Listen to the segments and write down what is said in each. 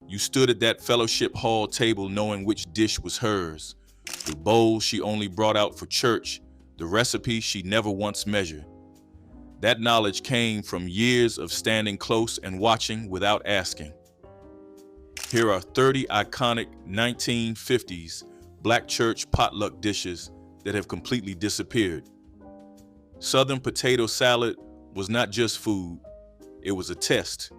You stood at that fellowship hall table knowing which dish was hers, the bowl she only brought out for church, the recipe she never once measured. That knowledge came from years of standing close and watching without asking. Here are 30 iconic 1950s black church potluck dishes that have completely disappeared. Southern potato salad was not just food, it was a test.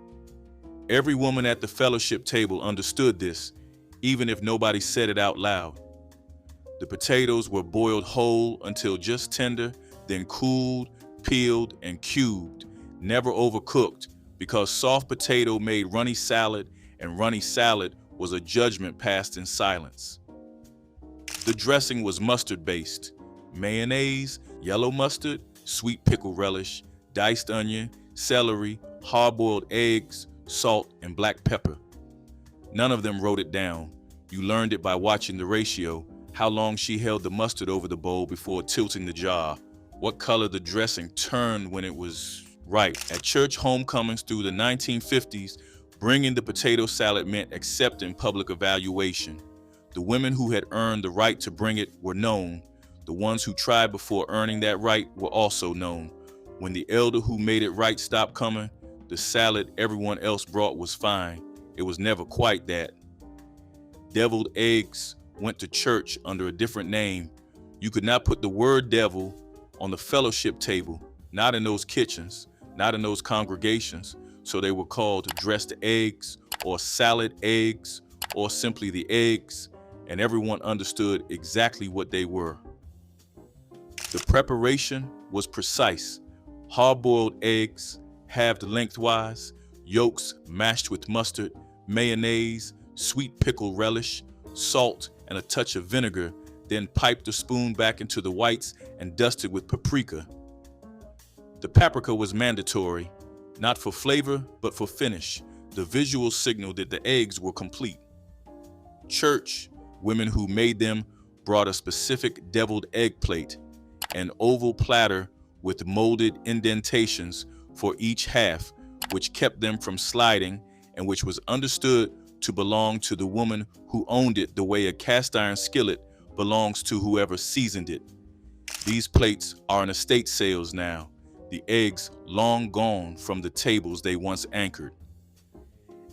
Every woman at the fellowship table understood this, even if nobody said it out loud. The potatoes were boiled whole until just tender, then cooled, peeled, and cubed, never overcooked, because soft potato made runny salad, and runny salad was a judgment passed in silence. The dressing was mustard-based: mayonnaise, yellow mustard, sweet pickle relish, diced onion, celery, hard-boiled eggs, salt, and black pepper. None of them wrote it down. You learned it by watching the ratio, how long she held the mustard over the bowl before tilting the jar, what color the dressing turned when it was right. At church homecomings through the 1950s, bringing the potato salad meant accepting public evaluation. The women who had earned the right to bring it were known. The ones who tried before earning that right were also known. When the elder who made it right stopped coming, the salad everyone else brought was fine. It was never quite that. Deviled eggs went to church under a different name. You could not put the word devil on the fellowship table, not in those kitchens, not in those congregations, so they were called dressed eggs or salad eggs or simply the eggs, and everyone understood exactly what they were. The preparation was precise: hard-boiled eggs, halved lengthwise, yolks mashed with mustard, mayonnaise, sweet pickle relish, salt, and a touch of vinegar, then piped the spoon back into the whites and dusted with paprika. The paprika was mandatory, not for flavor, but for finish, the visual signal that the eggs were complete. Church, women who made them brought a specific deviled egg plate, an oval platter with molded indentations for each half, which kept them from sliding and which was understood to belong to the woman who owned it the way a cast iron skillet belongs to whoever seasoned it. These plates are in estate sales now, the eggs long gone from the tables they once anchored.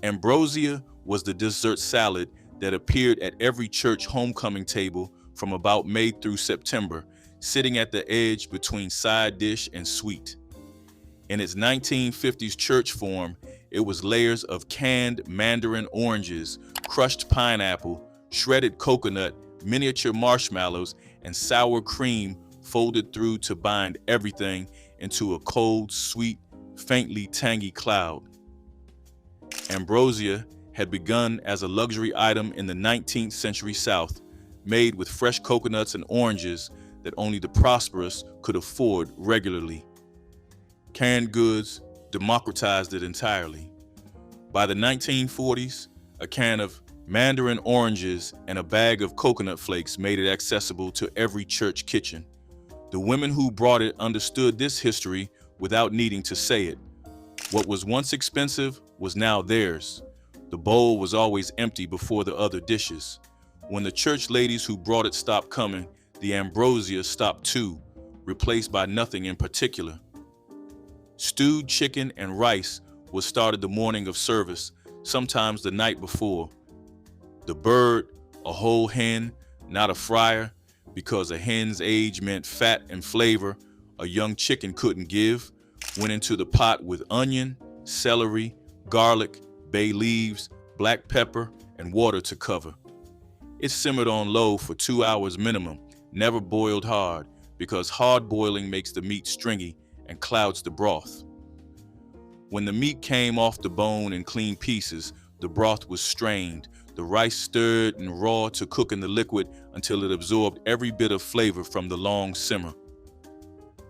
Ambrosia was the dessert salad that appeared at every church homecoming table from about May through September, sitting at the edge between side dish and sweet. In its 1950s church form, it was layers of canned mandarin oranges, crushed pineapple, shredded coconut, miniature marshmallows, and sour cream folded through to bind everything into a cold, sweet, faintly tangy cloud. Ambrosia had begun as a luxury item in the 19th century South, made with fresh coconuts and oranges that only the prosperous could afford regularly. Canned goods democratized it entirely. By the 1940s, a can of mandarin oranges and a bag of coconut flakes made it accessible to every church kitchen. The women who brought it understood this history without needing to say it. What was once expensive was now theirs. The bowl was always empty before the other dishes. When the church ladies who brought it stopped coming, the ambrosia stopped too, replaced by nothing in particular. Stewed chicken and rice was started the morning of service, sometimes the night before. The bird, a whole hen, not a fryer, because a hen's age meant fat and flavor a young chicken couldn't give, went into the pot with onion, celery, garlic, bay leaves, black pepper, and water to cover. It simmered on low for 2 hours minimum, never boiled hard, because hard boiling makes the meat stringy and clouds the broth. When the meat came off the bone in clean pieces, the broth was strained, the rice stirred and raw to cook in the liquid until it absorbed every bit of flavor from the long simmer.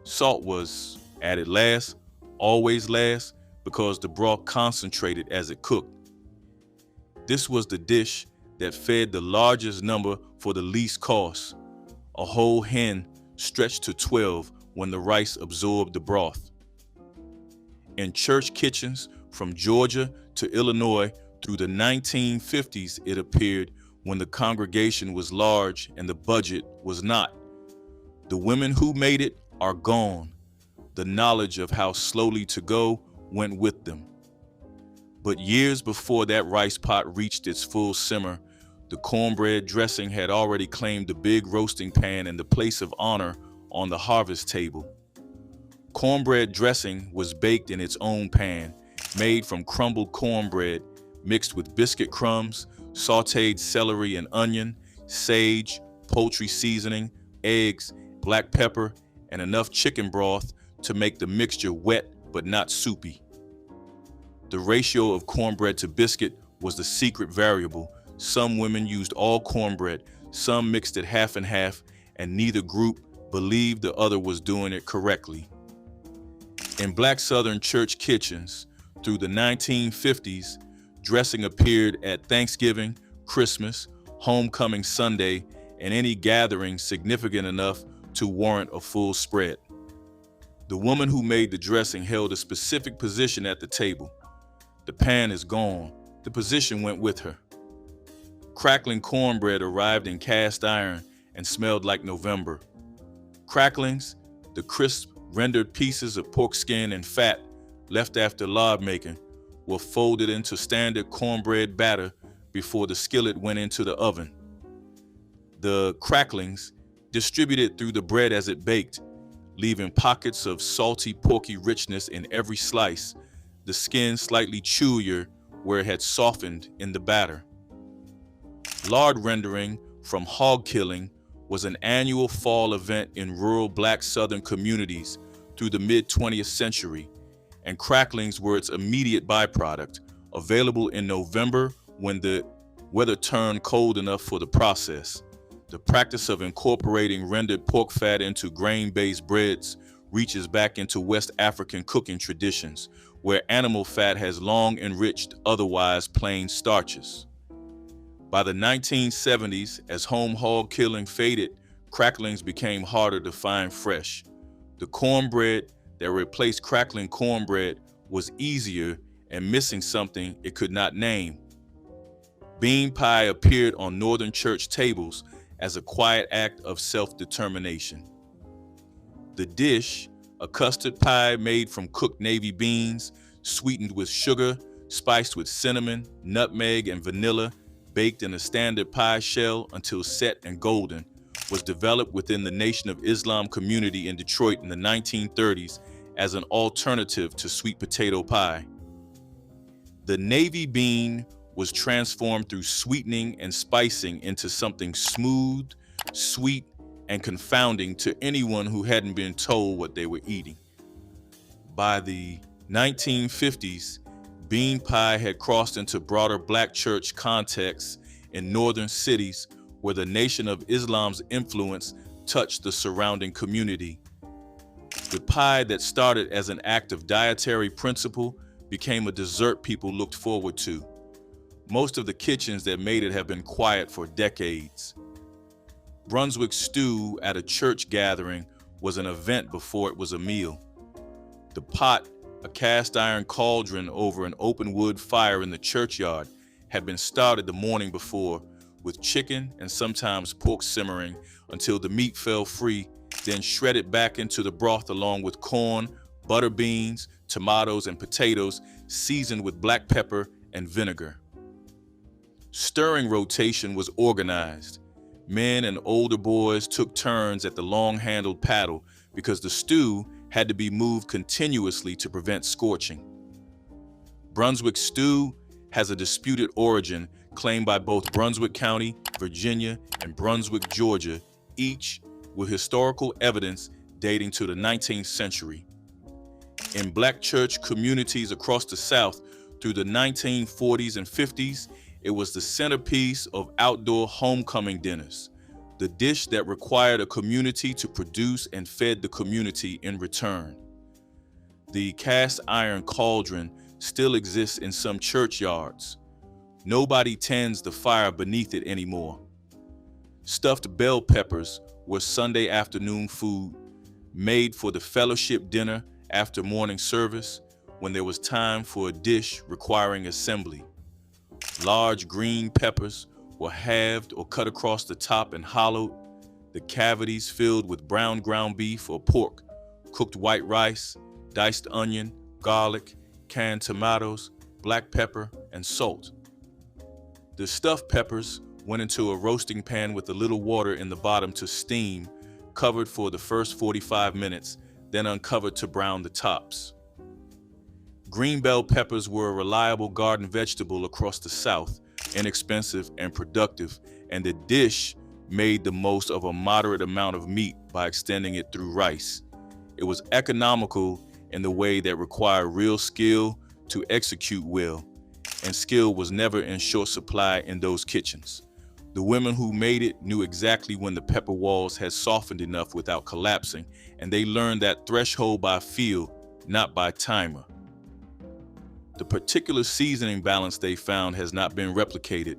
Salt was added last, always last, because the broth concentrated as it cooked. This was the dish that fed the largest number for the least cost. A whole hen stretched to 12 when the rice absorbed the broth. In church kitchens from Georgia to Illinois Through the 1950s, it appeared when the congregation was large and the budget was not. The women who made it are gone. The knowledge of how slowly to go went with them. But years before that rice pot reached its full simmer, the cornbread dressing had already claimed the big roasting pan and the place of honor on the harvest table. Cornbread dressing was baked in its own pan, made from crumbled cornbread, mixed with biscuit crumbs, sautéed celery and onion, sage, poultry seasoning, eggs, black pepper, and enough chicken broth to make the mixture wet but not soupy. The ratio of cornbread to biscuit was the secret variable. Some women used all cornbread, some mixed it half and half, and neither group believed the other was doing it correctly. In Black Southern church kitchens, through the 1950s, dressing appeared at Thanksgiving, Christmas, Homecoming Sunday, and any gathering significant enough to warrant a full spread. The woman who made the dressing held a specific position at the table. The pan is gone. The position went with her. Crackling cornbread arrived in cast iron and smelled like November. Cracklings, the crisp, rendered pieces of pork skin and fat left after lard making, were folded into standard cornbread batter before the skillet went into the oven. The cracklings distributed through the bread as it baked, leaving pockets of salty, porky richness in every slice, the skin slightly chewier where it had softened in the batter. Lard rendering from hog killing was an annual fall event in rural Black Southern communities through the mid-20th century, and cracklings were its immediate byproduct, available in November when the weather turned cold enough for the process. The practice of incorporating rendered pork fat into grain-based breads reaches back into West African cooking traditions, where animal fat has long enriched otherwise plain starches. By the 1970s, as home hog killing faded, cracklings became harder to find fresh. The cornbread that replaced crackling cornbread was easier and missing something it could not name. Bean pie appeared on northern church tables as a quiet act of self-determination. The dish, a custard pie made from cooked navy beans, sweetened with sugar, spiced with cinnamon, nutmeg, and vanilla, baked in a standard pie shell until set and golden, was developed within the Nation of Islam community in Detroit in the 1930s as an alternative to sweet potato pie. The navy bean was transformed through sweetening and spicing into something smooth, sweet, and confounding to anyone who hadn't been told what they were eating. By the 1950s, bean pie had crossed into broader Black church contexts in northern cities where the Nation of Islam's influence touched the surrounding community. The pie that started as an act of dietary principle became a dessert people looked forward to. Most of the kitchens that made it have been quiet for decades. Brunswick stew at a church gathering was an event before it was a meal. The pot, a cast iron cauldron over an open wood fire in the churchyard, had been started the morning before, with chicken and sometimes pork simmering until the meat fell free, then shredded back into the broth along with corn, butter beans, tomatoes, and potatoes, seasoned with black pepper and vinegar. Stirring rotation was organized. Men and older boys took turns at the long-handled paddle because the stew had to be moved continuously to prevent scorching. Brunswick stew has a disputed origin claimed by both Brunswick County, Virginia, and Brunswick, Georgia, each with historical evidence dating to the 19th century. In Black church communities across the South through the 1940s and 50s, it was the centerpiece of outdoor homecoming dinners, the dish that required a community to produce and fed the community in return. The cast iron cauldron still exists in some churchyards. Nobody tends the fire beneath it anymore. Stuffed bell peppers were Sunday afternoon food, made for the fellowship dinner after morning service when there was time for a dish requiring assembly. Large green peppers were halved or cut across the top and hollowed, the cavities filled with brown ground beef or pork, cooked white rice, diced onion, garlic, canned tomatoes, black pepper, and salt. The stuffed peppers went into a roasting pan with a little water in the bottom to steam, covered for the first 45 minutes, then uncovered to brown the tops. Green bell peppers were a reliable garden vegetable across the South, inexpensive and productive, and the dish made the most of a moderate amount of meat by extending it through rice. It was economical in the way that required real skill to execute well, and skill was never in short supply in those kitchens. The women who made it knew exactly when the pepper walls had softened enough without collapsing, and they learned that threshold by feel, not by timer. The particular seasoning balance they found has not been replicated.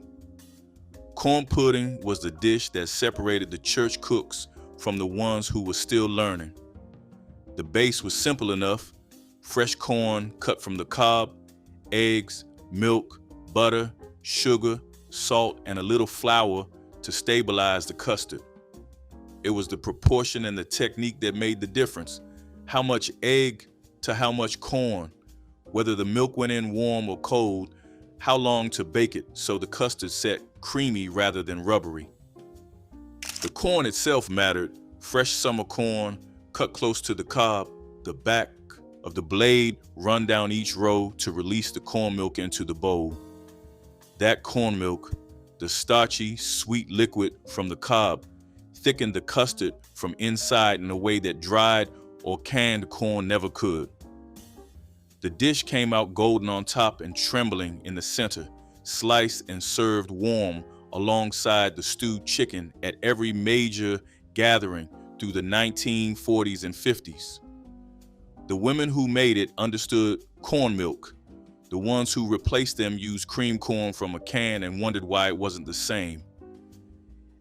Corn pudding was the dish that separated the church cooks from the ones who were still learning. The base was simple enough: fresh corn cut from the cob, eggs, milk, butter, sugar, salt, and a little flour to stabilize the custard. It was the proportion and the technique that made the difference. How much egg to how much corn, whether the milk went in warm or cold, how long to bake it so the custard set creamy rather than rubbery. The corn itself mattered: fresh summer corn, cut close to the cob, the back of the blade run down each row to release the corn milk into the bowl. That corn milk, the starchy, sweet liquid from the cob, thickened the custard from inside in a way that dried or canned corn never could. The dish came out golden on top and trembling in the center, sliced and served warm alongside the stewed chicken at every major gathering through the 1940s and 50s. The women who made it understood corn milk. The ones who replaced them used cream corn from a can and wondered why it wasn't the same.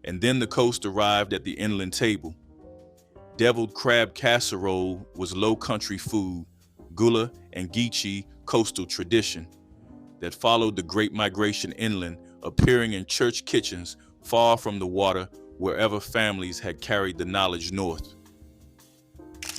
And then the coast arrived at the inland table. Deviled crab casserole was low country food, gula and geechee coastal tradition that followed the Great Migration inland, appearing in church kitchens far from the water wherever families had carried the knowledge north.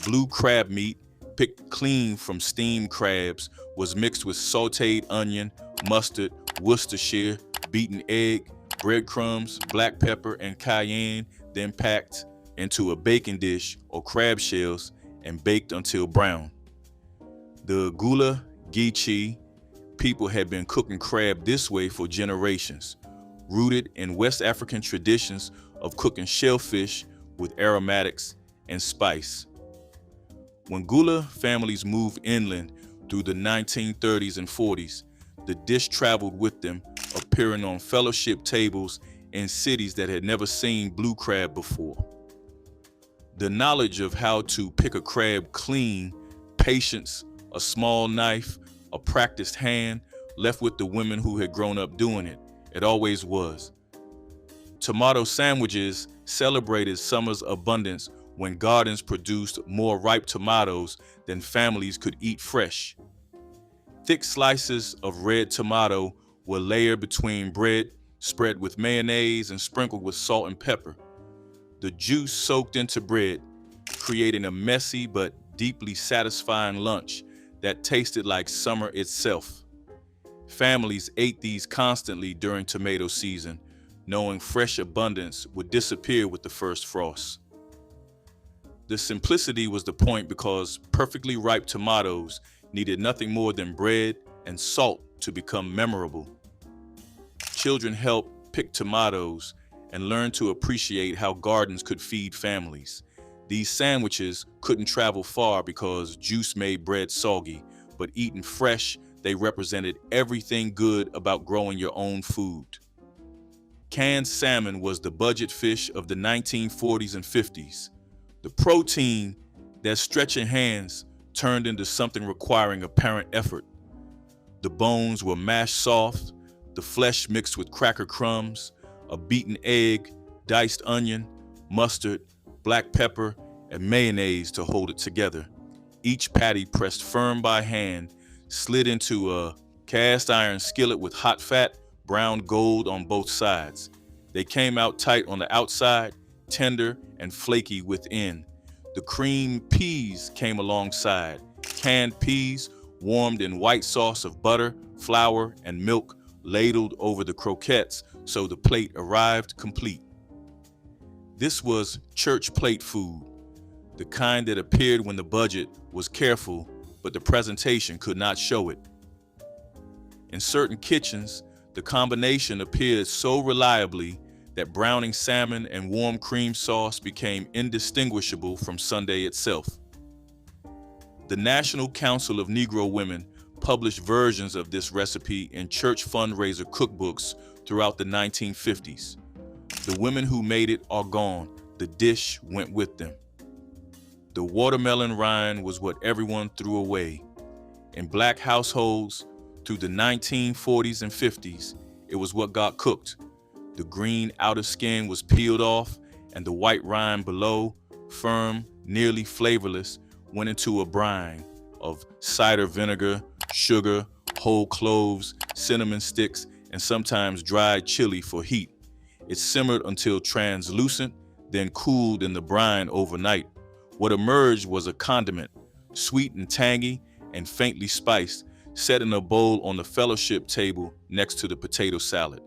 Blue crab meat, picked clean from steamed crabs, was mixed with sauteed onion, mustard, Worcestershire, beaten egg, breadcrumbs, black pepper, and cayenne, then packed into a baking dish or crab shells and baked until brown. The gula geechee people had been cooking crab this way for generations, rooted in West African traditions of cooking shellfish with aromatics and spice. When gula families moved inland through the 1930s and 40s, the dish traveled with them, appearing on fellowship tables in cities that had never seen blue crab before. The knowledge of how to pick a crab clean, patience, a small knife, a practiced hand, left with the women who had grown up doing it. It always was. Tomato sandwiches celebrated summer's abundance when gardens produced more ripe tomatoes than families could eat fresh. Thick slices of red tomato were layered between bread, spread with mayonnaise and sprinkled with salt and pepper. The juice soaked into bread, creating a messy but deeply satisfying lunch that tasted like summer itself. Families ate these constantly during tomato season, knowing fresh abundance would disappear with the first frost. The simplicity was the point, because perfectly ripe tomatoes needed nothing more than bread and salt to become memorable. Children helped pick tomatoes and learned to appreciate how gardens could feed families. These sandwiches couldn't travel far because juice made bread soggy, but eaten fresh, they represented everything good about growing your own food. Canned salmon was the budget fish of the 1940s and 50s. The protein that stretching hands turned into something requiring apparent effort. The bones were mashed soft, the flesh mixed with cracker crumbs, a beaten egg, diced onion, mustard, black pepper, and mayonnaise to hold it together. Each patty pressed firm by hand, slid into a cast iron skillet with hot fat, brown gold on both sides. They came out tight on the outside, tender and flaky within. The cream peas came alongside, canned peas warmed in white sauce of butter, flour, and milk ladled over the croquettes so the plate arrived complete. This was church plate food, the kind that appeared when the budget was careful, but the presentation could not show it. In certain kitchens, the combination appeared so reliably that browning salmon and warm cream sauce became indistinguishable from Sunday itself. The National Council of Negro Women published versions of this recipe in church fundraiser cookbooks throughout the 1950s. The women who made it are gone. The dish went with them. The watermelon rind was what everyone threw away. In black households through the 1940s and 50s, it was what got cooked. The green outer skin was peeled off, and the white rind below, firm, nearly flavorless, went into a brine of cider vinegar, sugar, whole cloves, cinnamon sticks, and sometimes dried chili for heat. It simmered until translucent, then cooled in the brine overnight. What emerged was a condiment, sweet and tangy and faintly spiced, set in a bowl on the fellowship table next to the potato salad.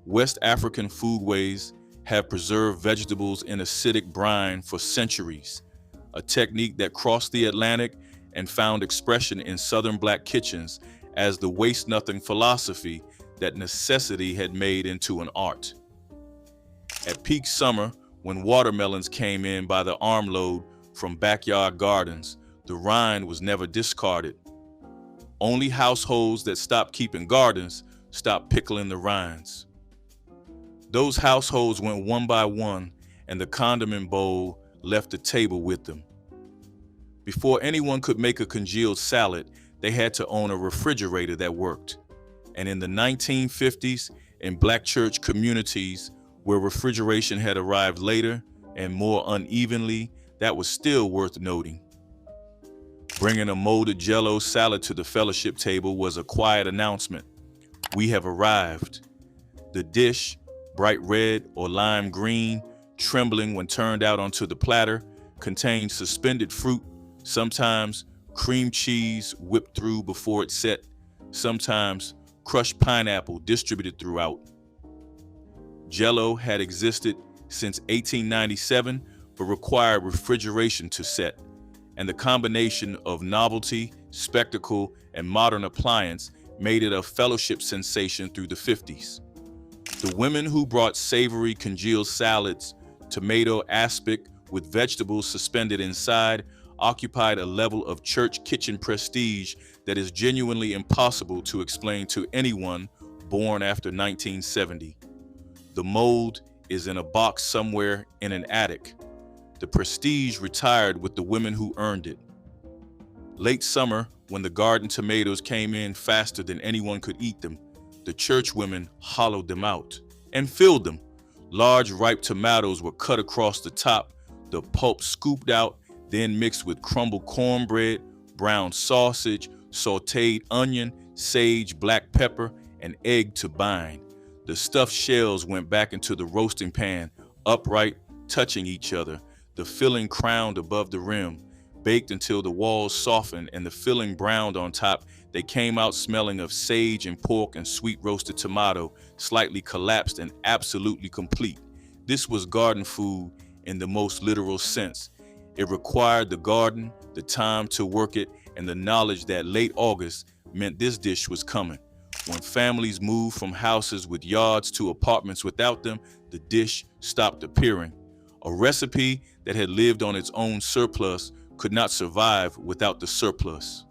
West African foodways have preserved vegetables in acidic brine for centuries, a technique that crossed the Atlantic and found expression in Southern Black kitchens as the waste-nothing philosophy that necessity had made into an art. At peak summer, when watermelons came in by the armload from backyard gardens, the rind was never discarded. Only households that stopped keeping gardens stopped pickling the rinds. Those households went one by one, and the condiment bowl left the table with them. Before anyone could make a congealed salad, they had to own a refrigerator that worked. And in the 1950s, in Black church communities where refrigeration had arrived later and more unevenly, that was still worth noting. Bringing a molded Jell-O salad to the fellowship table was a quiet announcement. We have arrived. The dish, bright red or lime green, trembling when turned out onto the platter, contained suspended fruit, sometimes cream cheese whipped through before it set, sometimes crushed pineapple distributed throughout. Jell-O had existed since 1897, but required refrigeration to set, and the combination of novelty, spectacle, and modern appliance made it a fellowship sensation through the 50s. The women who brought savory congealed salads, tomato aspic with vegetables suspended inside, occupied a level of church kitchen prestige that is genuinely impossible to explain to anyone born after 1970. The mold is in a box somewhere in an attic. The prestige retired with the women who earned it. Late summer, when the garden tomatoes came in faster than anyone could eat them, the church women hollowed them out and filled them. Large ripe tomatoes were cut across the top, the pulp scooped out, then mixed with crumbled cornbread, brown sausage, sauteed onion, sage, black pepper, and egg to bind. The stuffed shells went back into the roasting pan, upright, touching each other, the filling crowned above the rim. Baked until the walls softened and the filling browned on top, they came out smelling of sage and pork and sweet roasted tomato, slightly collapsed and absolutely complete. This was garden food in the most literal sense. It required the garden, the time to work it, and the knowledge that late August meant this dish was coming. When families moved from houses with yards to apartments without them, the dish stopped appearing. A recipe that had lived on its own surplus could not survive without the surplus.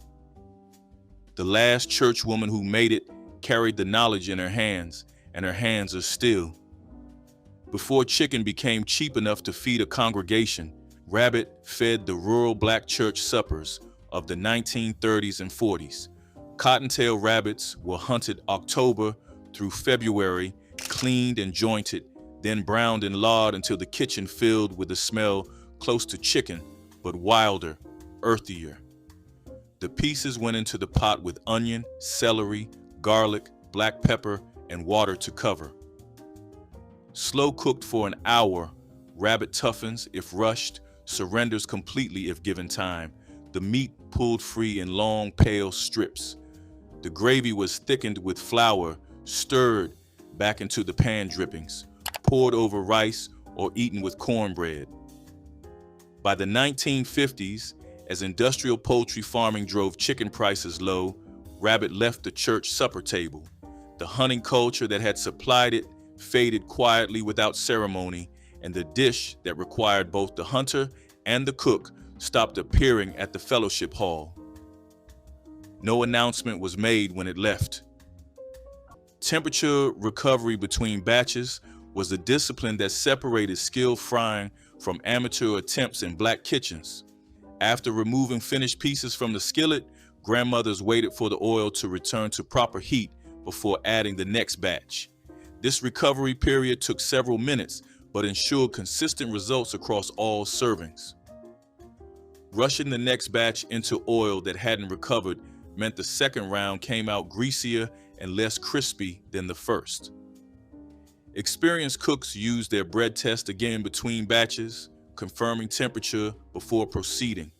The last church woman who made it carried the knowledge in her hands, and her hands are still. Before chicken became cheap enough to feed a congregation, rabbit fed the rural Black church suppers of the 1930s and 40s. Cottontail rabbits were hunted October through February, cleaned and jointed, then browned in lard until the kitchen filled with a smell close to chicken, but wilder, earthier. The pieces went into the pot with onion, celery, garlic, black pepper, and water to cover. Slow cooked for an hour, rabbit toughens if rushed, surrenders completely if given time. The meat pulled free in long, pale strips. The gravy was thickened with flour, stirred back into the pan drippings, poured over rice or eaten with cornbread. By the 1950s, as industrial poultry farming drove chicken prices low, rabbit left the church supper table. The hunting culture that had supplied it faded quietly without ceremony, and the dish that required both the hunter and the cook stopped appearing at the fellowship hall. No announcement was made when it left. Temperature recovery between batches was the discipline that separated skilled frying from amateur attempts in black kitchens. After removing finished pieces from the skillet, grandmothers waited for the oil to return to proper heat before adding the next batch. This recovery period took several minutes, but ensured consistent results across all servings. Rushing the next batch into oil that hadn't recovered meant the second round came out greasier and less crispy than the first. Experienced cooks used their bread test again between batches, confirming temperature before proceeding.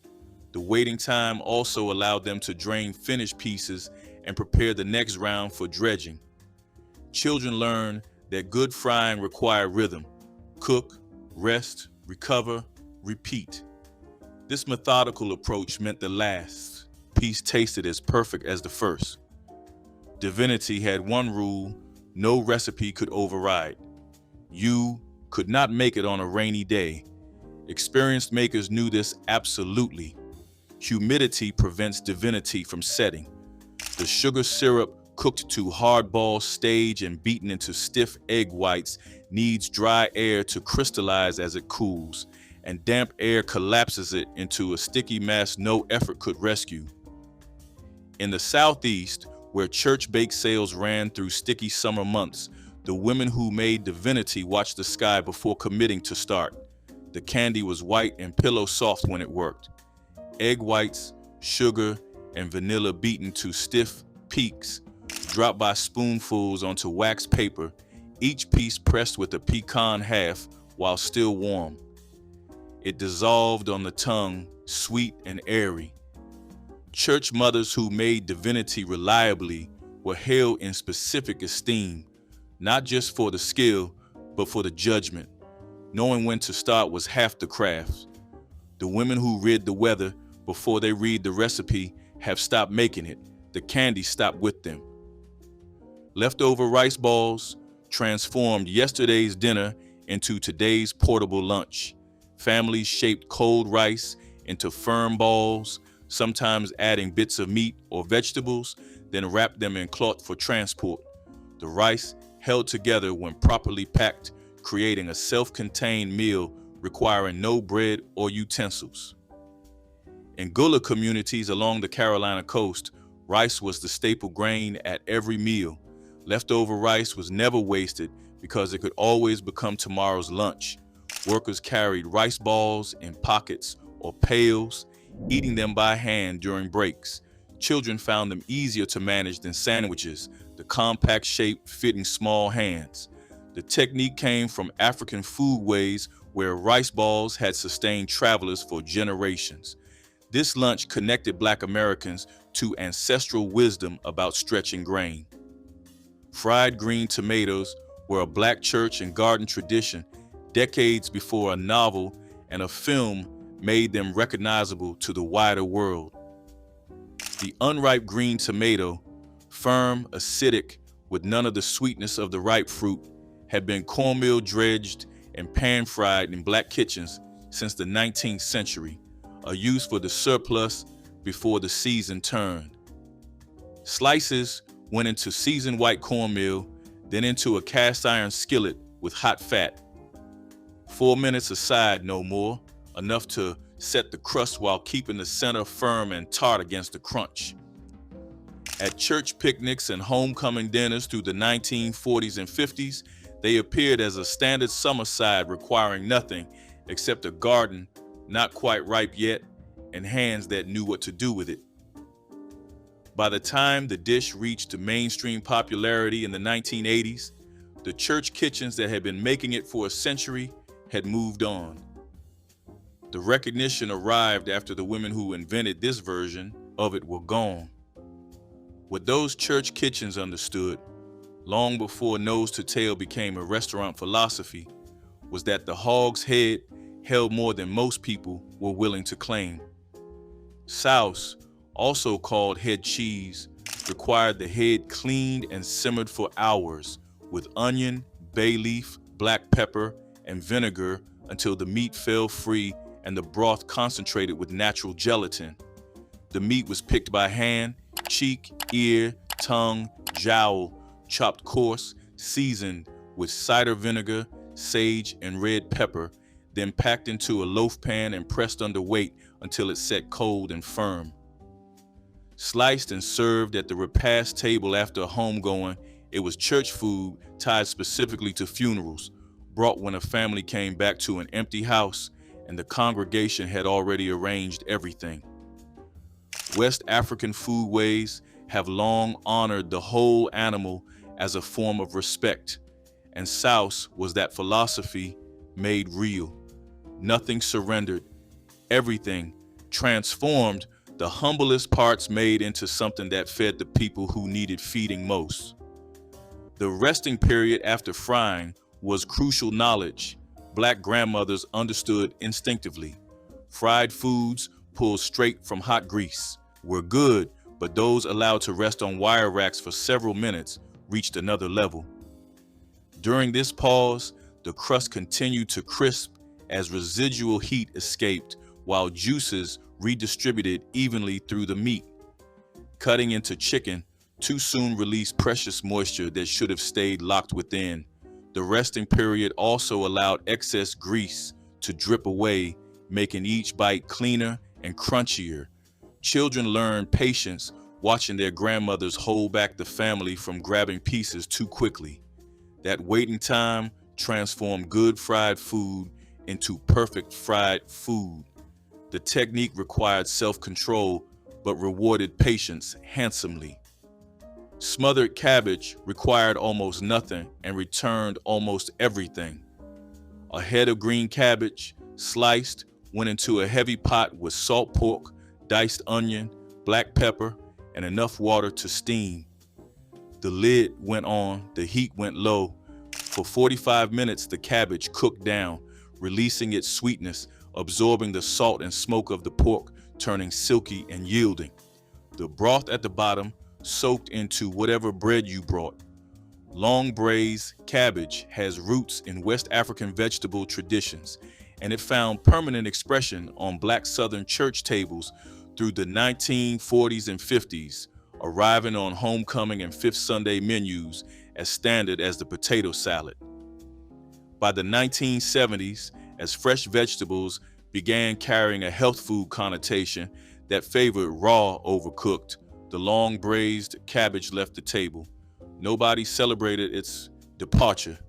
The waiting time also allowed them to drain finished pieces and prepare the next round for dredging. Children learned that good frying required rhythm: cook, rest, recover, repeat. This methodical approach meant the last piece tasted as perfect as the first. Divinity had one rule no recipe could override: you could not make it on a rainy day. Experienced makers knew this absolutely. Humidity prevents divinity from setting. The sugar syrup, cooked to hardball stage and beaten into stiff egg whites, needs dry air to crystallize as it cools, and damp air collapses it into a sticky mass no effort could rescue. In the Southeast, where church bake sales ran through sticky summer months, the women who made divinity watched the sky before committing to start. The candy was white and pillow soft when it worked. Egg whites, sugar, and vanilla beaten to stiff peaks, dropped by spoonfuls onto wax paper, each piece pressed with a pecan half while still warm. It dissolved on the tongue, sweet and airy. Church mothers who made divinity reliably were held in specific esteem, not just for the skill, but for the judgment. Knowing when to start was half the craft. The women who read the weather before they read the recipe have stopped making it. The candy stopped with them. Leftover rice balls transformed yesterday's dinner into today's portable lunch. Families shaped cold rice into firm balls, sometimes adding bits of meat or vegetables, then wrapped them in cloth for transport. The rice held together when properly packed, creating a self-contained meal requiring no bread or utensils. In Gullah communities along the Carolina coast, rice was the staple grain at every meal. Leftover rice was never wasted because it could always become tomorrow's lunch. Workers carried rice balls in pockets or pails, eating them by hand during breaks. Children found them easier to manage than sandwiches, the compact shape fitting small hands. The technique came from African foodways where rice balls had sustained travelers for generations. This lunch connected Black Americans to ancestral wisdom about stretching grain. Fried green tomatoes were a Black church and garden tradition decades before a novel and a film made them recognizable to the wider world. The unripe green tomato, firm, acidic, with none of the sweetness of the ripe fruit, had been cornmeal dredged and pan-fried in Black kitchens since the 19th century, a use for the surplus before the season turned. Slices went into seasoned white cornmeal, then into a cast iron skillet with hot fat. 4 minutes aside, no more, enough to set the crust while keeping the center firm and tart against the crunch. At church picnics and homecoming dinners through the 1940s and 50s, they appeared as a standard summer side requiring nothing except a garden not quite ripe yet and hands that knew what to do with it. By the time the dish reached mainstream popularity in the 1980s, the church kitchens that had been making it for a century had moved on. The recognition arrived after the women who invented this version of it were gone. What those church kitchens understood, long before nose to tail became a restaurant philosophy, was that the hog's head held more than most people were willing to claim. Souse, also called head cheese, required the head cleaned and simmered for hours with onion, bay leaf, black pepper, and vinegar until the meat fell free and the broth concentrated with natural gelatin. The meat was picked by hand, cheek, ear, tongue, jowl, chopped coarse, seasoned with cider vinegar, sage, and red pepper, then packed into a loaf pan and pressed under weight until it set cold and firm. Sliced and served at the repast table after a homegoing, it was church food tied specifically to funerals, brought when a family came back to an empty house and the congregation had already arranged everything. West African foodways have long honored the whole animal as a form of respect, and Souse was that philosophy made real. Nothing surrendered, everything transformed, the humblest parts made into something that fed the people who needed feeding most. The resting period after frying was crucial knowledge Black grandmothers understood instinctively. Fried foods pulled straight from hot grease were good, but those allowed to rest on wire racks for several minutes reached another level. During this pause, the crust continued to crisp as residual heat escaped while juices redistributed evenly through the meat. Cutting into chicken too soon released precious moisture that should have stayed locked within. The resting period also allowed excess grease to drip away, making each bite cleaner and crunchier. Children learned patience watching their grandmothers hold back the family from grabbing pieces too quickly. That waiting time transformed good fried food into perfect fried food. The technique required self-control, but rewarded patience handsomely. Smothered cabbage required almost nothing and returned almost everything. A head of green cabbage, sliced, went into a heavy pot with salt pork, diced onion, black pepper, and enough water to steam. The lid went on, the heat went low. For 45 minutes, the cabbage cooked down, releasing its sweetness, absorbing the salt and smoke of the pork, turning silky and yielding. The broth at the bottom soaked into whatever bread you brought. Long braised cabbage has roots in West African vegetable traditions, and it found permanent expression on Black Southern church tables through the 1940s and 50s, arriving on homecoming and Fifth Sunday menus as standard as the potato salad. By the 1970s, as fresh vegetables began carrying a health food connotation that favored raw over cooked, the long braised cabbage left the table. Nobody celebrated its departure.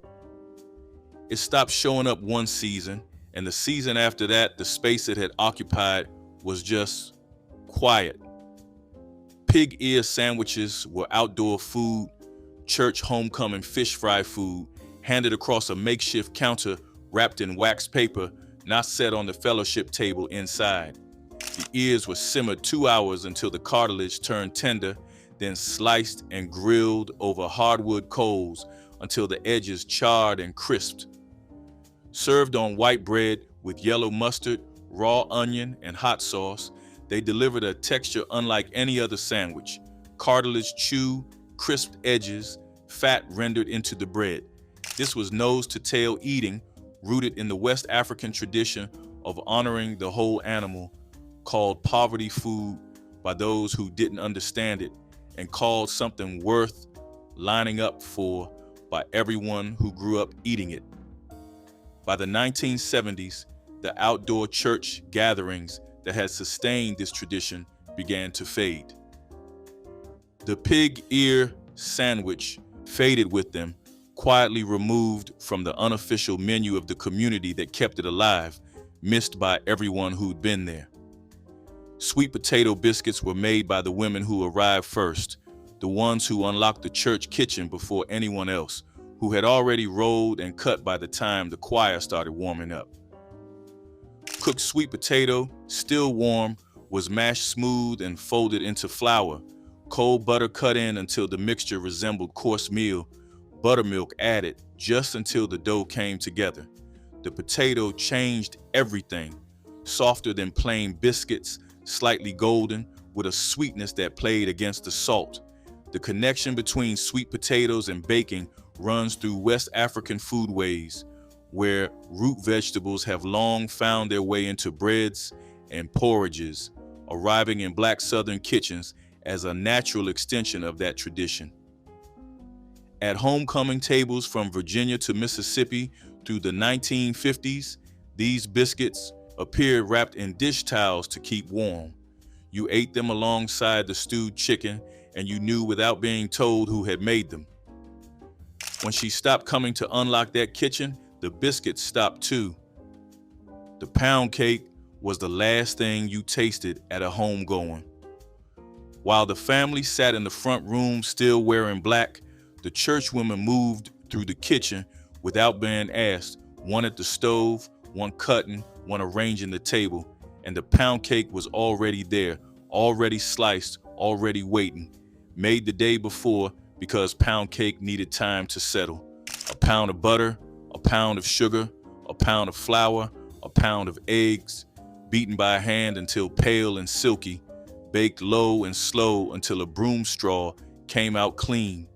It stopped showing up one season, and the season after that, the space it had occupied was just quiet. Pig ear sandwiches were outdoor food, church homecoming fish fry food, handed across a makeshift counter wrapped in wax paper, not set on the fellowship table inside. The ears were simmered 2 hours until the cartilage turned tender, then sliced and grilled over hardwood coals until the edges charred and crisped. Served on white bread with yellow mustard, raw onion, and hot sauce, they delivered a texture unlike any other sandwich. Cartilage chew, crisped edges, fat rendered into the bread. This was nose to tail eating, rooted in the West African tradition of honoring the whole animal, called poverty food by those who didn't understand it, and called something worth lining up for by everyone who grew up eating it. By the 1970s, the outdoor church gatherings that had sustained this tradition began to fade. The pig ear sandwich faded with them, quietly removed from the unofficial menu of the community that kept it alive, missed by everyone who'd been there. Sweet potato biscuits were made by the women who arrived first, the ones who unlocked the church kitchen before anyone else, who had already rolled and cut by the time the choir started warming up. Cooked sweet potato, still warm, was mashed smooth and folded into flour, cold butter cut in until the mixture resembled coarse meal, buttermilk added just until the dough came together. The potato changed everything, softer than plain biscuits, slightly golden, with a sweetness that played against the salt. The connection between sweet potatoes and baking runs through West African foodways, where root vegetables have long found their way into breads and porridges, arriving in Black Southern kitchens as a natural extension of that tradition. At homecoming tables from Virginia to Mississippi through the 1950s, these biscuits appeared wrapped in dish towels to keep warm. You ate them alongside the stewed chicken, and you knew without being told who had made them. When she stopped coming to unlock that kitchen, the biscuits stopped too. The pound cake was the last thing you tasted at a homegoing. While the family sat in the front room still wearing black, the churchwomen moved through the kitchen without being asked, one at the stove, one cutting, one arranging the table, and the pound cake was already there, already sliced, already waiting, made the day before because pound cake needed time to settle. A pound of butter, a pound of sugar, a pound of flour, a pound of eggs, beaten by hand until pale and silky, baked low and slow until a broom straw came out clean,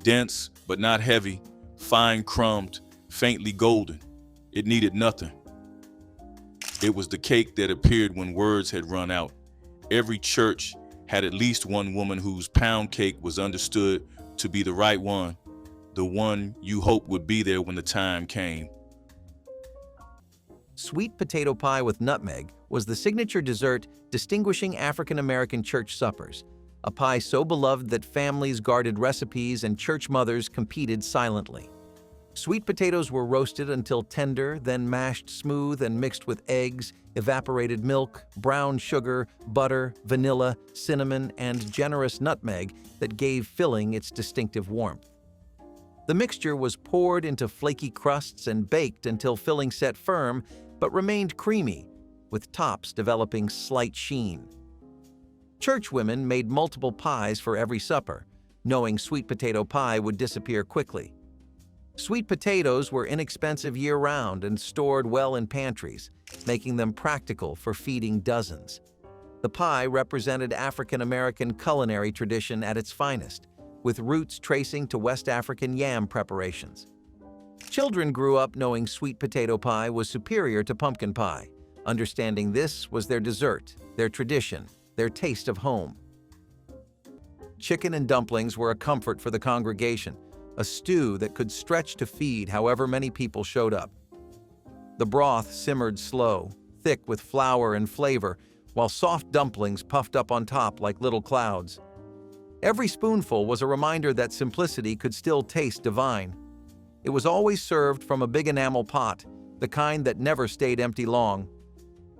dense but not heavy, fine crumbed, faintly golden. It needed nothing. It was the cake that appeared when words had run out. Every church had at least one woman whose pound cake was understood to be the right one, the one you hoped would be there when the time came. Sweet potato pie with nutmeg was the signature dessert distinguishing African-American church suppers, a pie so beloved that families guarded recipes and church mothers competed silently. Sweet potatoes were roasted until tender, then mashed smooth and mixed with eggs, evaporated milk, brown sugar, butter, vanilla, cinnamon, and generous nutmeg that gave filling its distinctive warmth. The mixture was poured into flaky crusts and baked until filling set firm but remained creamy, with tops developing slight sheen. Churchwomen made multiple pies for every supper, knowing sweet potato pie would disappear quickly. Sweet potatoes were inexpensive year-round and stored well in pantries, making them practical for feeding dozens. The pie represented African-American culinary tradition at its finest, with roots tracing to West African yam preparations. Children grew up knowing sweet potato pie was superior to pumpkin pie, understanding this was their dessert, their tradition, their taste of home. Chicken and dumplings were a comfort for the congregation, a stew that could stretch to feed however many people showed up. The broth simmered slow, thick with flour and flavor, while soft dumplings puffed up on top like little clouds. Every spoonful was a reminder that simplicity could still taste divine. It was always served from a big enamel pot, the kind that never stayed empty long.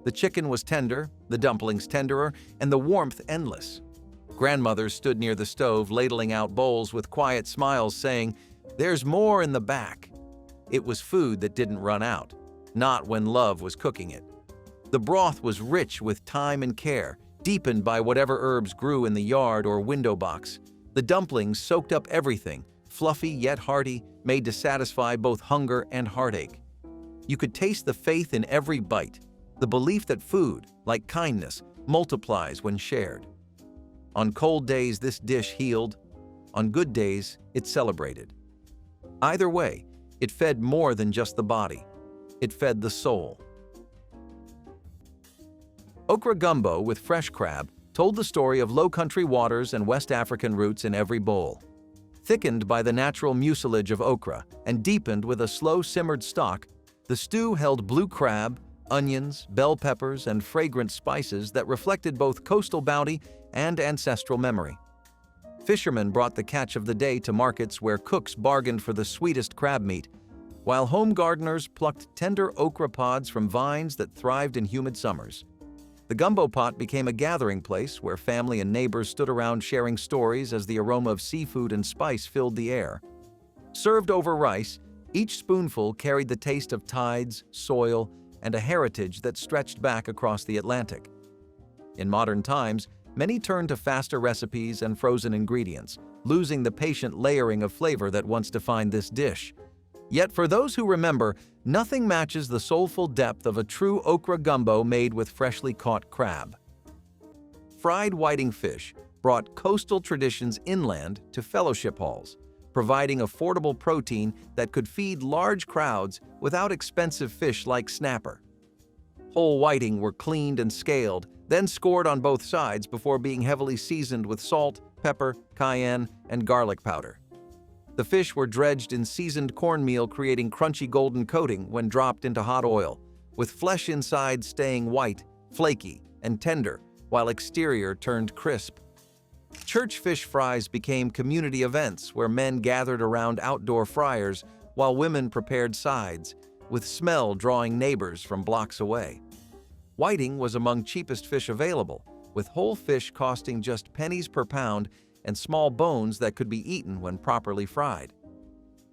The chicken was tender, the dumplings tenderer, and the warmth endless. Grandmothers stood near the stove ladling out bowls with quiet smiles saying, "There's more in the back." It was food that didn't run out, not when love was cooking it. The broth was rich with time and care, deepened by whatever herbs grew in the yard or window box. The dumplings soaked up everything, fluffy yet hearty, made to satisfy both hunger and heartache. You could taste the faith in every bite, the belief that food, like kindness, multiplies when shared. On cold days, this dish healed. On good days, it celebrated. Either way, it fed more than just the body. It fed the soul. Okra gumbo with fresh crab told the story of low-country waters and West African roots in every bowl. Thickened by the natural mucilage of okra and deepened with a slow-simmered stock, the stew held blue crab, onions, bell peppers, and fragrant spices that reflected both coastal bounty and ancestral memory. Fishermen brought the catch of the day to markets where cooks bargained for the sweetest crab meat, while home gardeners plucked tender okra pods from vines that thrived in humid summers. The gumbo pot became a gathering place where family and neighbors stood around sharing stories as the aroma of seafood and spice filled the air. Served over rice, each spoonful carried the taste of tides, soil, and a heritage that stretched back across the Atlantic. In modern times, many turned to faster recipes and frozen ingredients, losing the patient layering of flavor that once defined this dish. Yet for those who remember, nothing matches the soulful depth of a true okra gumbo made with freshly caught crab. Fried whiting fish brought coastal traditions inland to fellowship halls, providing affordable protein that could feed large crowds without expensive fish like snapper. Whole whiting were cleaned and scaled, then scored on both sides before being heavily seasoned with salt, pepper, cayenne, and garlic powder. The fish were dredged in seasoned cornmeal, creating crunchy golden coating when dropped into hot oil, with flesh inside staying white, flaky, and tender, while exterior turned crisp. Church fish fries became community events where men gathered around outdoor fryers while women prepared sides, with smell drawing neighbors from blocks away. Whiting was among cheapest fish available, with whole fish costing just pennies per pound and small bones that could be eaten when properly fried.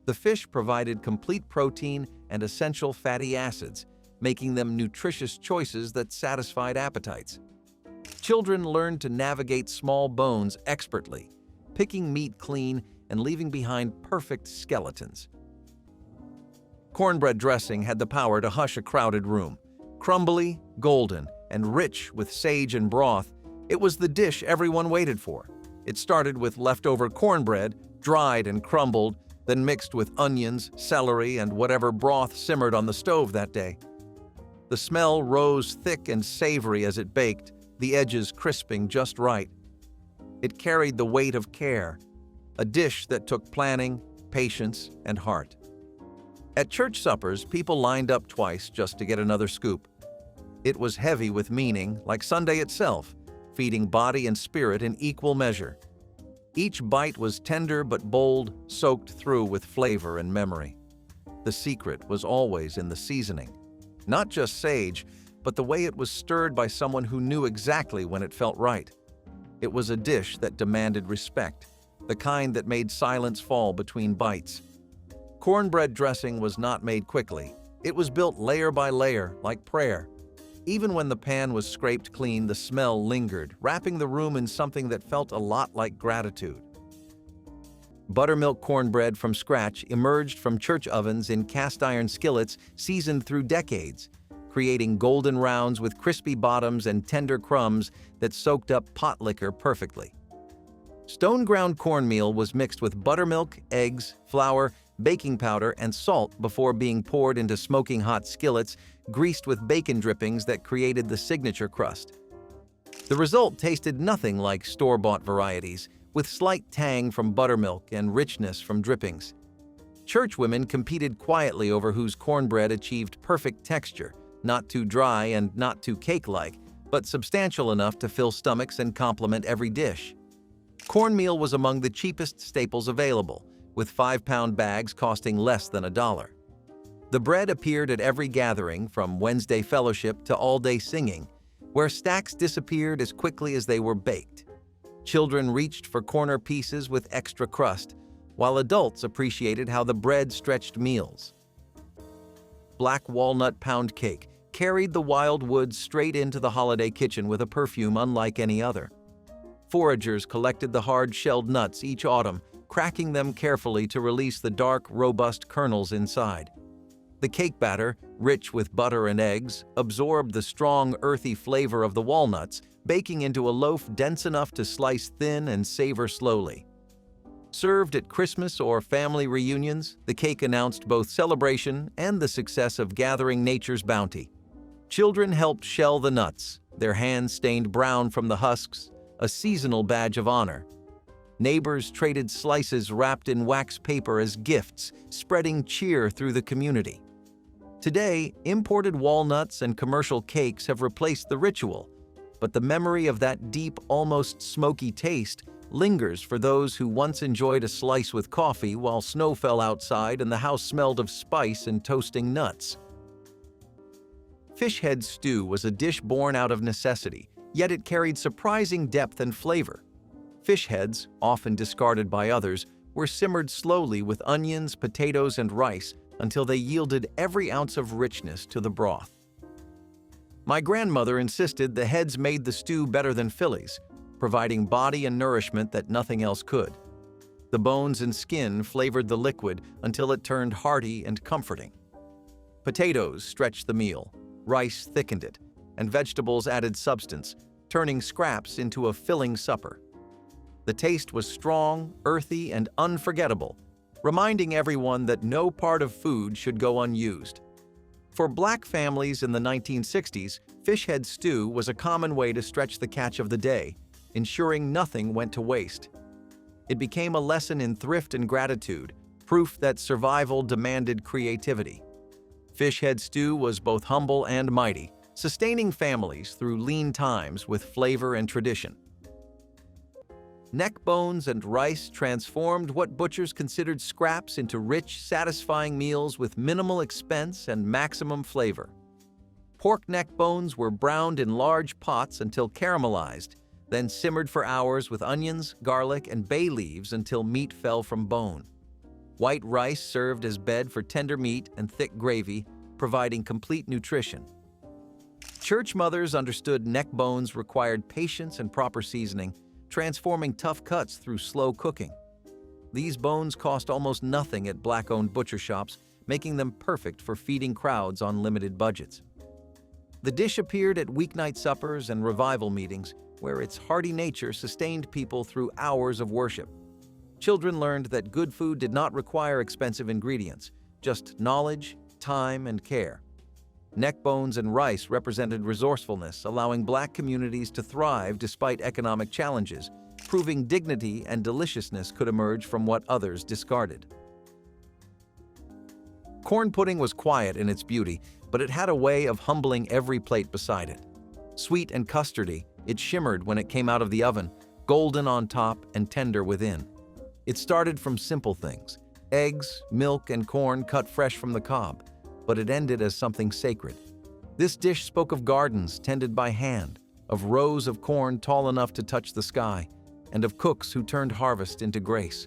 The fish provided complete protein and essential fatty acids, making them nutritious choices that satisfied appetites. Children learned to navigate small bones expertly, picking meat clean and leaving behind perfect skeletons. Cornbread dressing had the power to hush a crowded room. Crumbly, golden, and rich with sage and broth, it was the dish everyone waited for. It started with leftover cornbread, dried and crumbled, then mixed with onions, celery, and whatever broth simmered on the stove that day. The smell rose thick and savory as it baked, the edges crisping just right. It carried the weight of care, a dish that took planning, patience, and heart. At church suppers, people lined up twice just to get another scoop. It was heavy with meaning, like Sunday itself, feeding body and spirit in equal measure. Each bite was tender but bold, soaked through with flavor and memory. The secret was always in the seasoning. Not just sage, but the way it was stirred by someone who knew exactly when it felt right. It was a dish that demanded respect, the kind that made silence fall between bites. Cornbread dressing was not made quickly. It was built layer by layer, like prayer. Even when the pan was scraped clean, the smell lingered, wrapping the room in something that felt a lot like gratitude. Buttermilk cornbread from scratch emerged from church ovens in cast-iron skillets seasoned through decades, creating golden rounds with crispy bottoms and tender crumbs that soaked up Potlikker perfectly. Stone-ground cornmeal was mixed with buttermilk, eggs, flour, baking powder, and salt before being poured into smoking hot skillets greased with bacon drippings that created the signature crust. The result tasted nothing like store-bought varieties, with slight tang from buttermilk and richness from drippings. Churchwomen competed quietly over whose cornbread achieved perfect texture, not too dry and not too cake-like, but substantial enough to fill stomachs and complement every dish. Cornmeal was among the cheapest staples available, with 5-pound bags costing less than $1. The bread appeared at every gathering, from Wednesday fellowship to all-day singing, where stacks disappeared as quickly as they were baked. Children reached for corner pieces with extra crust, while adults appreciated how the bread stretched meals. Black walnut pound cake carried the wild woods straight into the holiday kitchen with a perfume unlike any other. Foragers collected the hard-shelled nuts each autumn, cracking them carefully to release the dark, robust kernels inside. The cake batter, rich with butter and eggs, absorbed the strong, earthy flavor of the walnuts, baking into a loaf dense enough to slice thin and savor slowly. Served at Christmas or family reunions, the cake announced both celebration and the success of gathering nature's bounty. Children helped shell the nuts, their hands stained brown from the husks, a seasonal badge of honor. Neighbors traded slices wrapped in wax paper as gifts, spreading cheer through the community. Today, imported walnuts and commercial cakes have replaced the ritual, but the memory of that deep, almost smoky taste lingers for those who once enjoyed a slice with coffee while snow fell outside and the house smelled of spice and toasting nuts. Fish head stew was a dish born out of necessity, yet it carried surprising depth and flavor. Fish heads, often discarded by others, were simmered slowly with onions, potatoes, and rice until they yielded every ounce of richness to the broth. My grandmother insisted the heads made the stew better than fillets, providing body and nourishment that nothing else could. The bones and skin flavored the liquid until it turned hearty and comforting. Potatoes stretched the meal, rice thickened it, and vegetables added substance, turning scraps into a filling supper. The taste was strong, earthy, and unforgettable, reminding everyone that no part of food should go unused. For Black families in the 1960s, fish head stew was a common way to stretch the catch of the day, ensuring nothing went to waste. It became a lesson in thrift and gratitude, proof that survival demanded creativity. Fish head stew was both humble and mighty, sustaining families through lean times with flavor and tradition. Neck bones and rice transformed what butchers considered scraps into rich, satisfying meals with minimal expense and maximum flavor. Pork neck bones were browned in large pots until caramelized, then simmered for hours with onions, garlic, and bay leaves until meat fell from bone. White rice served as bed for tender meat and thick gravy, providing complete nutrition. Church mothers understood neck bones required patience and proper seasoning, transforming tough cuts through slow cooking. These bones cost almost nothing at Black-owned butcher shops, making them perfect for feeding crowds on limited budgets. The dish appeared at weeknight suppers and revival meetings, where its hearty nature sustained people through hours of worship. Children learned that good food did not require expensive ingredients, just knowledge, time, and care. Neck bones and rice represented resourcefulness, allowing Black communities to thrive despite economic challenges, proving dignity and deliciousness could emerge from what others discarded. Corn pudding was quiet in its beauty, but it had a way of humbling every plate beside it. Sweet and custardy, it shimmered when it came out of the oven, golden on top and tender within. It started from simple things: eggs, milk, and corn cut fresh from the cob, but it ended as something sacred. This dish spoke of gardens tended by hand, of rows of corn tall enough to touch the sky, and of cooks who turned harvest into grace.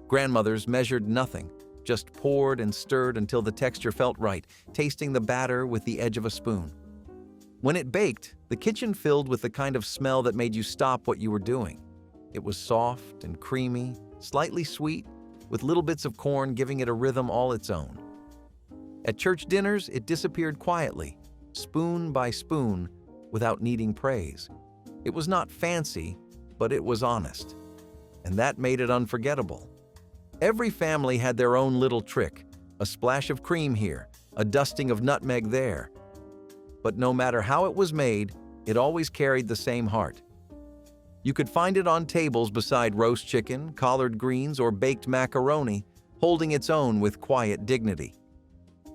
Grandmothers measured nothing, just poured and stirred until the texture felt right, tasting the batter with the edge of a spoon. When it baked, the kitchen filled with the kind of smell that made you stop what you were doing. It was soft and creamy, slightly sweet, with little bits of corn giving it a rhythm all its own. At church dinners, it disappeared quietly, spoon by spoon, without needing praise. It was not fancy, but it was honest. And that made it unforgettable. Every family had their own little trick, a splash of cream here, a dusting of nutmeg there. But no matter how it was made, it always carried the same heart. You could find it on tables beside roast chicken, collard greens, or baked macaroni, holding its own with quiet dignity.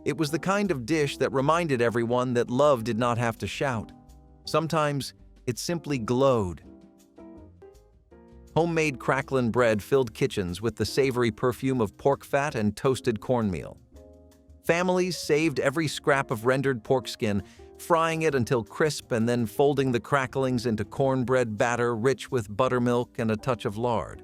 It was the kind of dish that reminded everyone that love did not have to shout. Sometimes it simply glowed. Homemade crackling bread filled kitchens with the savory perfume of pork fat and toasted cornmeal. Families saved every scrap of rendered pork skin, frying it until crisp and then folding the cracklings into cornbread batter rich with buttermilk and a touch of lard.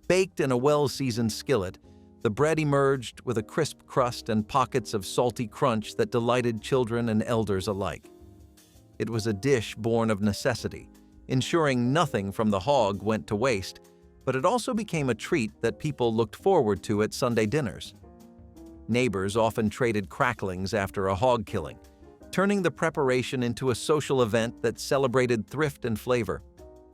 Baked in a well-seasoned skillet, the bread emerged with a crisp crust and pockets of salty crunch that delighted children and elders alike. It was a dish born of necessity, ensuring nothing from the hog went to waste, but it also became a treat that people looked forward to at Sunday dinners. Neighbors often traded cracklings after a hog killing, turning the preparation into a social event that celebrated thrift and flavor.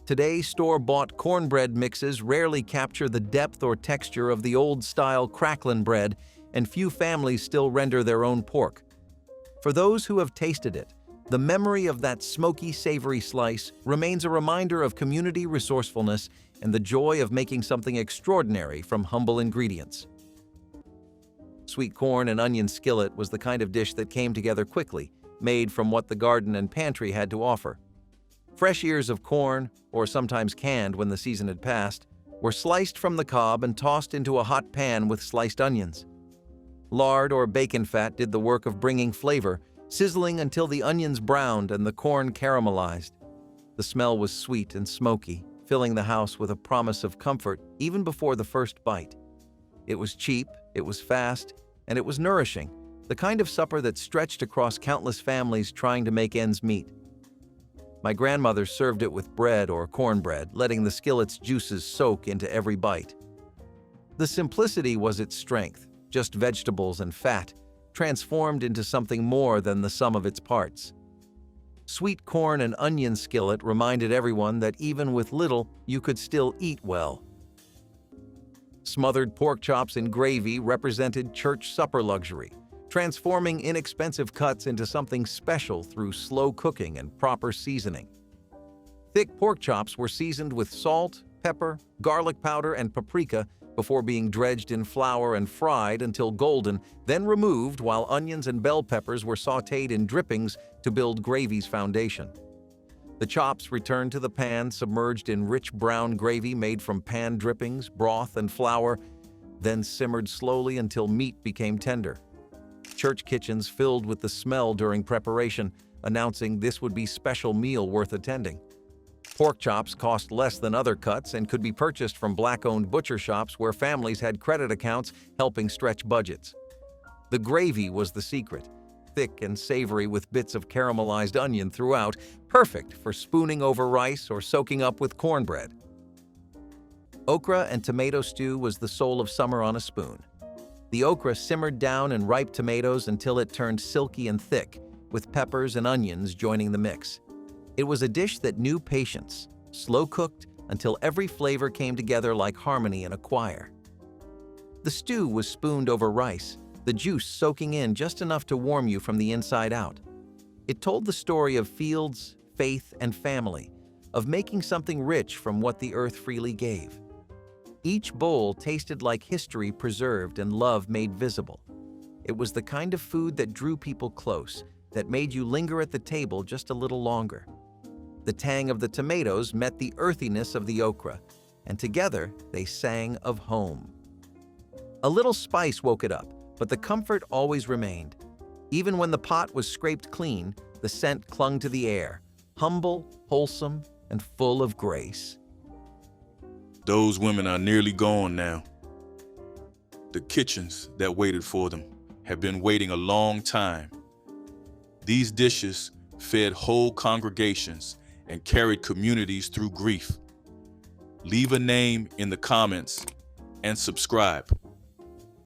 Today, store-bought cornbread mixes rarely capture the depth or texture of the old-style crackling bread, and few families still render their own pork. For those who have tasted it, the memory of that smoky, savory slice remains a reminder of community resourcefulness and the joy of making something extraordinary from humble ingredients. Sweet corn and onion skillet was the kind of dish that came together quickly, made from what the garden and pantry had to offer. Fresh ears of corn, or sometimes canned when the season had passed, were sliced from the cob and tossed into a hot pan with sliced onions. Lard or bacon fat did the work of bringing flavor, sizzling until the onions browned and the corn caramelized. The smell was sweet and smoky, filling the house with a promise of comfort even before the first bite. It was cheap, it was fast, and it was nourishing, the kind of supper that stretched across countless families trying to make ends meet. My grandmother served it with bread or cornbread, letting the skillet's juices soak into every bite. The simplicity was its strength, just vegetables and fat, transformed into something more than the sum of its parts. Sweet corn and onion skillet reminded everyone that even with little, you could still eat well. Smothered pork chops in gravy represented church supper luxury, transforming inexpensive cuts into something special through slow cooking and proper seasoning. Thick pork chops were seasoned with salt, pepper, garlic powder, and paprika before being dredged in flour and fried until golden, then removed while onions and bell peppers were sautéed in drippings to build gravy's foundation. The chops returned to the pan submerged in rich brown gravy made from pan drippings, broth, and flour, then simmered slowly until meat became tender. Church kitchens filled with the smell during preparation, announcing this would be special meal worth attending. Pork chops cost less than other cuts and could be purchased from Black-owned butcher shops where families had credit accounts helping stretch budgets. The gravy was the secret, thick and savory with bits of caramelized onion throughout, perfect for spooning over rice or soaking up with cornbread. Okra and tomato stew was the soul of summer on a spoon. The okra simmered down in ripe tomatoes until it turned silky and thick, with peppers and onions joining the mix. It was a dish that knew patience, slow-cooked until every flavor came together like harmony in a choir. The stew was spooned over rice, the juice soaking in just enough to warm you from the inside out. It told the story of fields, faith, and family, of making something rich from what the earth freely gave. Each bowl tasted like history preserved and love made visible. It was the kind of food that drew people close, that made you linger at the table just a little longer. The tang of the tomatoes met the earthiness of the okra, and together they sang of home. A little spice woke it up, but the comfort always remained. Even when the pot was scraped clean, the scent clung to the air, humble, wholesome, and full of grace. Those women are nearly gone now. The kitchens that waited for them have been waiting a long time. These dishes fed whole congregations and carried communities through grief. Leave a name in the comments and subscribe.